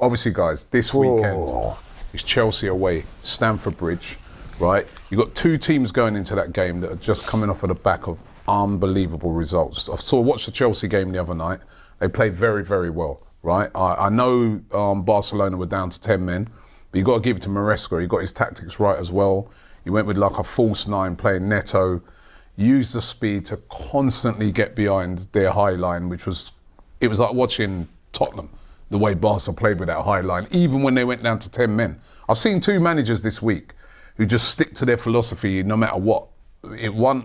Obviously, guys, this weekend is Chelsea away, Stamford Bridge, right? You've got two teams going into that game that are just coming off of the back of unbelievable results. I watched the Chelsea game the other night. They played very, very well, right? I know Barcelona were down to 10 men, but you've got to give it to Maresca. He got his tactics right as well. He went with like a false nine, playing Neto, used the speed to constantly get behind their high line, it was like watching Tottenham, the way Barca played with that high line, even when they went down to 10 men. I've seen two managers this week who just stick to their philosophy no matter what. One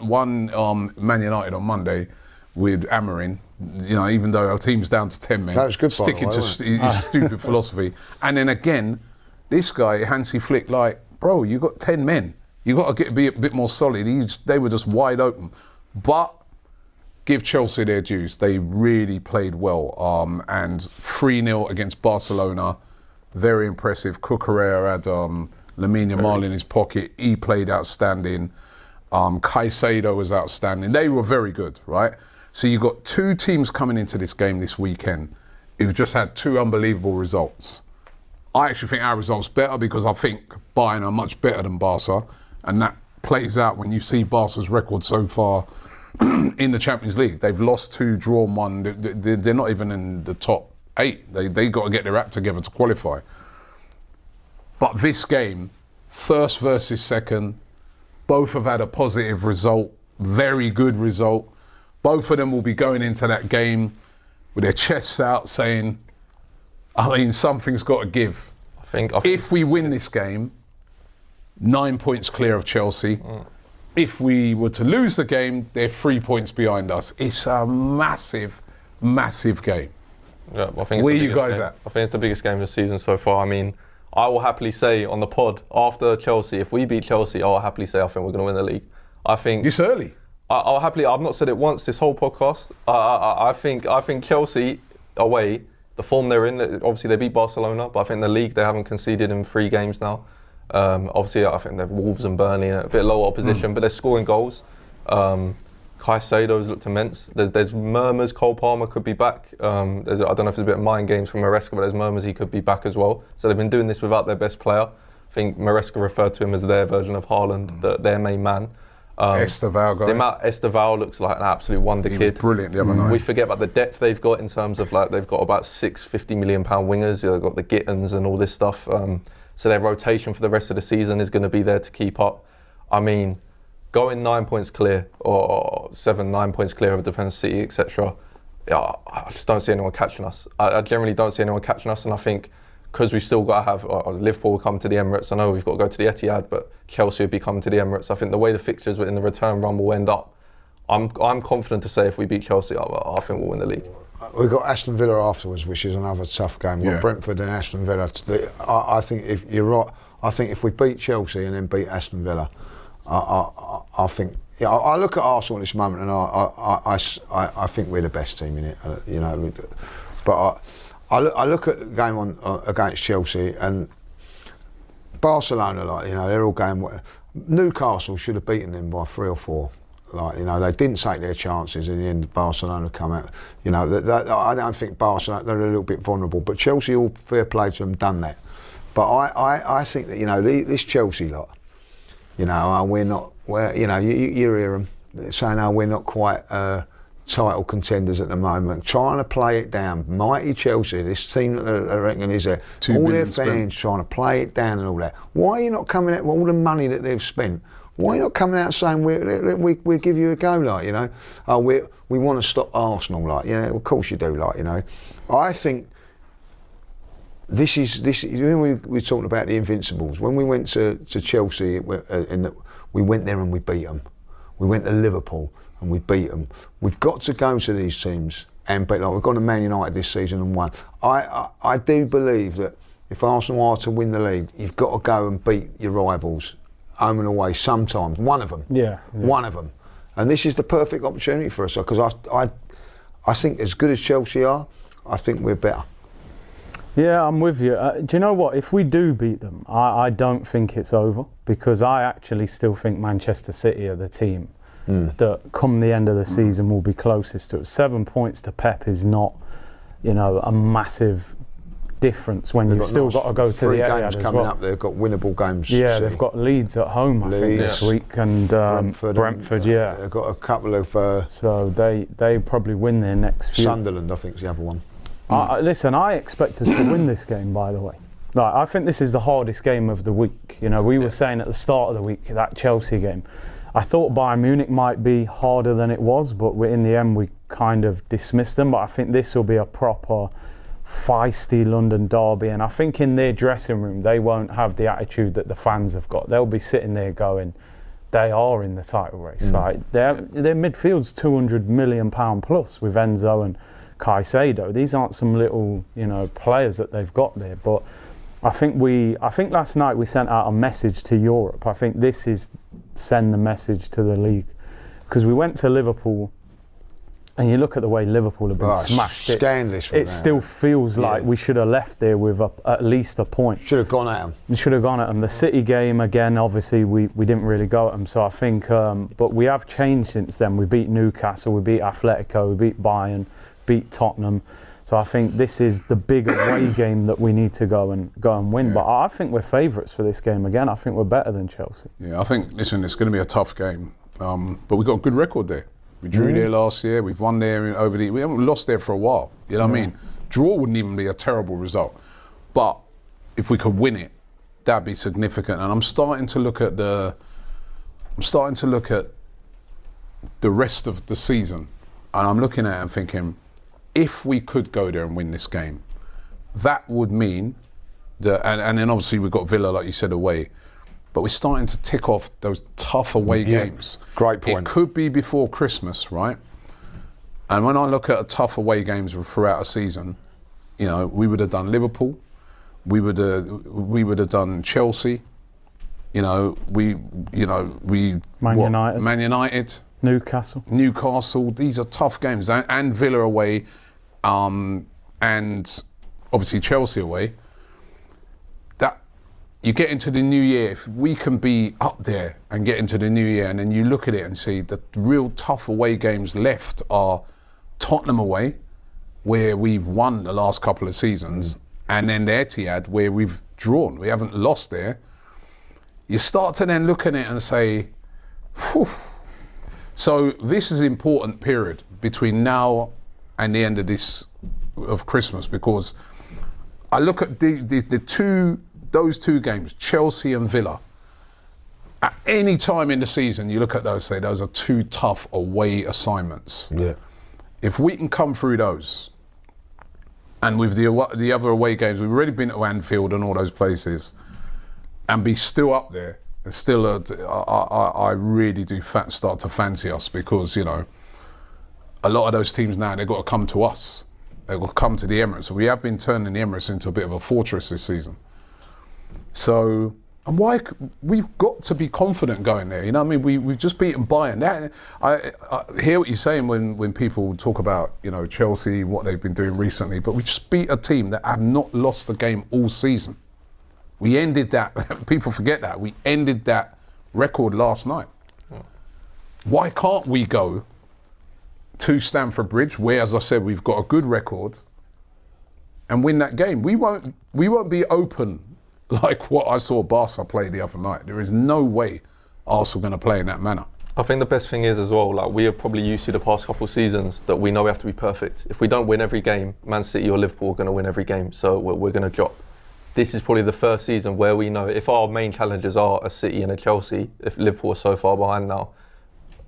Man United on Monday with Amorim, even though our team's down to 10 men, that was good, sticking to his stupid philosophy. And then again, this guy, Hansi Flick, like, bro, you got 10 men. You got to be a bit more solid. They were just wide open. But give Chelsea their dues. They really played well. And 3-0 against Barcelona, very impressive. Cucurella had Lamine Yamal in his pocket. He played outstanding. Caicedo was outstanding. They were very good, right? So you've got two teams coming into this game this weekend who've just had two unbelievable results. I actually think our result's better because I think Bayern are much better than Barca, and that plays out when you see Barca's record so far in the Champions League. They've lost 2, drawn 1. They're not even in the top 8. They got to get their act together to qualify. But this game, first versus second, both have had a positive result, very good result. Both of them will be going into that game with their chests out saying, something's got to give. I think if we win this game, 9 points clear of Chelsea. If we were to lose the game, they're 3 points behind us. It's a massive, massive game. Yeah, I think where are you guys at? I think it's the biggest game of the season so far. I will happily say on the pod after Chelsea, if we beat Chelsea, I'll happily say I think we're going to win the league. I think this early. I'll happily. I've not said it once this whole podcast. I think Chelsea away, the form they're in. Obviously they beat Barcelona, but I think the league they haven't conceded in 3 games now. Obviously, I think they're Wolves and Burnley, a bit lower opposition, but they're scoring goals. Caicedo's looked immense. There's murmurs Cole Palmer could be back. I don't know if there's a bit of mind games from Maresca, but there's murmurs he could be back as well. So they've been doing this without their best player. I think Maresca referred to him as their version of Haaland, their main man. Estevao guy. The amount Estevao looks like an absolute wonder kid. He was brilliant the other night. We forget about the depth they've got in terms of they've got about 6 £50 million wingers. They've got the Gittins and all this stuff. So their rotation for the rest of the season is going to be there to keep up. Going 9 points clear or 9 points clear of Defence City, etc. I just don't see anyone catching us. I generally don't see anyone catching us, and I think because we've still got to have Liverpool will come to the Emirates. I know we've got to go to the Etihad, but Chelsea will be coming to the Emirates. I think the way the fixtures in the return run will end up, I'm confident to say if we beat Chelsea, I think we'll win the league. We've got Aston Villa afterwards, which is another tough game. We've got Brentford and Aston Villa. I think if you're right, I think if we beat Chelsea and then beat Aston Villa, I think. I look at Arsenal at this moment, and I think we're the best team in it. But I look at the game against Chelsea and Barcelona. They're all going. Newcastle should have beaten them by 3 or 4. They didn't take their chances in the end. Barcelona come out. I don't think Barcelona, they're a little bit vulnerable, but Chelsea, all fair play to them, done that. But I think that this Chelsea lot, we're not. You hear them saying, we're not quite title contenders at the moment. Trying to play it down. Mighty Chelsea, this team that I reckon is there. All their fans trying to play it down and all that. Why are you not coming out with all the money that they've spent? Why are you not coming out saying we'll give you a go, we want to stop Arsenal, of course you do, I think this is when we talked about the Invincibles. When we went to Chelsea, we went there and we beat them. We went to Liverpool and we beat them. We've got to go to these teams and beat them. We've gone to Man United this season and won. I do believe that if Arsenal are to win the league, you've got to go and beat your rivals home and away sometimes. One of them. Yeah. One of them. And this is the perfect opportunity for us, because I think as good as Chelsea are, I think we're better. Yeah, I'm with you. Do you know what? If we do beat them, I don't think it's over, because I actually still think Manchester City are the team that come the end of the season will be closest to it. 7 points to Pep is not, a massive difference when you've still got to go to the three Etihad games as coming well. up. They've got winnable games. Yeah, City. they've got Leeds at home, I think, this week, and Brentford. Yeah, They've got a couple of. So they probably win their next few. Sunderland, I think, is the other one. Listen, I expect us to win this game, by the way. Like, I think this is the hardest game of the week. You know, we were saying at the start of the week, that Chelsea game, I thought Bayern Munich might be harder than it was, but in the end we kind of dismissed them. But I think this will be a proper feisty London derby, and I think in their dressing room they won't have the attitude that the fans have got. They'll be sitting there going, they are in the title race. Like their midfield's £200 million plus with Enzo and Caicedo. These aren't some little, players that they've got there. But I think last night we sent out a message to Europe. I think this is send the message to the league, because we went to Liverpool, and you look at the way Liverpool have been smashed. Scandalous. It still feels like we should have left there with at least a point. Should have gone at them. We should have gone at them. The City game again, obviously we didn't really go at them. So I think, but we have changed since then. We beat Newcastle, we beat Atletico, we beat Bayern, beat Tottenham. So I think this is the big away game that we need to go and win. Yeah. But I think we're favourites for this game again. I think we're better than Chelsea. Yeah, I think, listen, it's going to be a tough game. But we've got a good record there. We drew there last year. We've won there we haven't lost there for a while. You know what I mean? Draw wouldn't even be a terrible result. But if we could win it, that'd be significant. And I'm starting to look at the rest of the season, and I'm looking at it and thinking, if we could go there and win this game, that would mean that, and then obviously we've got Villa, like you said, away, but we're starting to tick off those tough away games. Great point. It could be before Christmas, right? And when I look at tough away games throughout a season, we would have done Liverpool, we would have done Chelsea, Man United, Newcastle. These are tough games, and Villa away, and obviously Chelsea away. That you get into the new year, if we can be up there and get into the new year, and then you look at it and see the real tough away games left are Tottenham away, where we've won the last couple of seasons, and then the Etihad, where we've drawn. We haven't lost there. You start to then look at it and say, whew. So this is an important period between now and the end of Christmas, because I look at those two games, Chelsea and Villa. At any time in the season, you look at those, say those are two tough away assignments. Yeah. If we can come through those, and with the other away games, we've already been to Anfield and all those places, and be still up there. Still, I really do start to fancy us, because a lot of those teams now, they've got to come to us. They've got to come to the Emirates. So we have been turning the Emirates into a bit of a fortress this season. So, and why we've got to be confident going there? You know what I mean? We've just beaten Bayern. I hear what you're saying when people talk about Chelsea, what they've been doing recently, but we just beat a team that have not lost the game all season. We ended that, people forget that, we ended that record last night. Why can't we go to Stamford Bridge, where, as I said, we've got a good record, and win that game? We won't be open like what I saw Barca play the other night. There is no way Arsenal are going to play in that manner. I think the best thing is as well, like we are probably used to the past couple of seasons that we know we have to be perfect. If we don't win every game, Man City or Liverpool are going to win every game, so we're going to drop. This is probably the first season where we know if our main challengers are a City and a Chelsea, if Liverpool are so far behind now,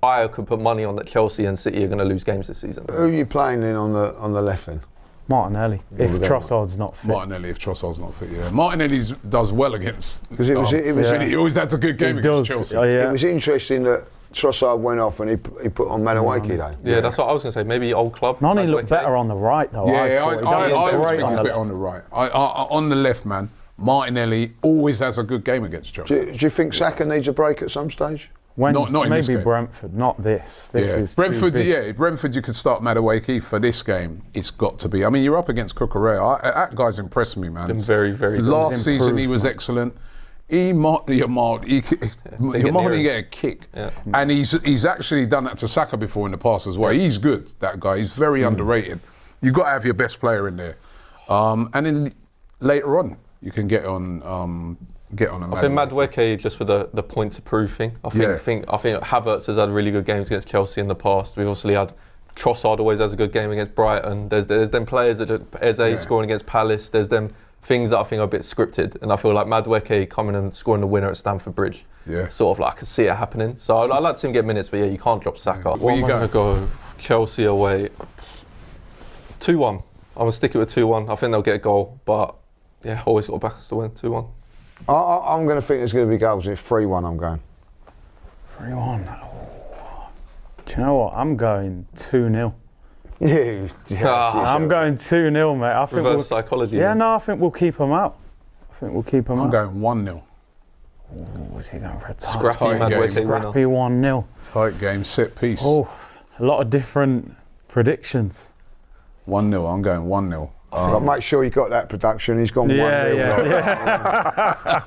I could put money on that Chelsea and City are going to lose games this season. Who are you playing in on the left then? Martinelli, if Trossard's not fit. Martinelli, if Trossard's not fit, yeah. Martinelli does well against. Because it was he always has a good game against Chelsea. It was interesting that Trossard went off and he put on Madueke though. Yeah, that's what I was going to say. Maybe old club. Nani looked better on the right though. Yeah, I always think he's better on the right. On the left, man, Martinelli always has a good game against Chelsea. Do you think Saka needs a break at some stage? Not in this game. Brentford, not this. Brentford, you could start Madueke for this game. It's got to be. I mean, you're up against Cucurella. That guy's impressed me, man. Been very, very good. Last season he was excellent. Yamada get a kick, and he's actually done that to Saka before in the past as well. He's good, that guy. He's very underrated. You've got to have your best player in there, and then later on you can get on a I think Madueke, just for the point to prove thing. I think Havertz has had really good games against Chelsea in the past. We've obviously had Trossard always has a good game against Brighton. There's them players that Eze scoring against Palace. There's them things that I think are a bit scripted, and I feel like Madueke coming and scoring the winner at Stamford Bridge. Yeah. Sort of like I can see it happening. So I'd like to see him get minutes, but you can't drop Saka. Where you going to go? Chelsea away. 2-1. I'm gonna stick it with 2-1. I think they'll get a goal, but yeah, always got to back us to win. 2-1. I'm going to think there's going to be goals. It's 3-1. I'm going. 3-1. Do you know what? I'm going 2-0. I'm going 2-0, mate. I think reverse psychology. Yeah, no, I think we'll keep them out. I'm going 1-0. What's he going for? Scrappy 1-0. Tight game, set piece. Oh, a lot of different predictions. 1-0. I'm going 1-0. But make sure you got that production. He's gone 1-0. Yeah.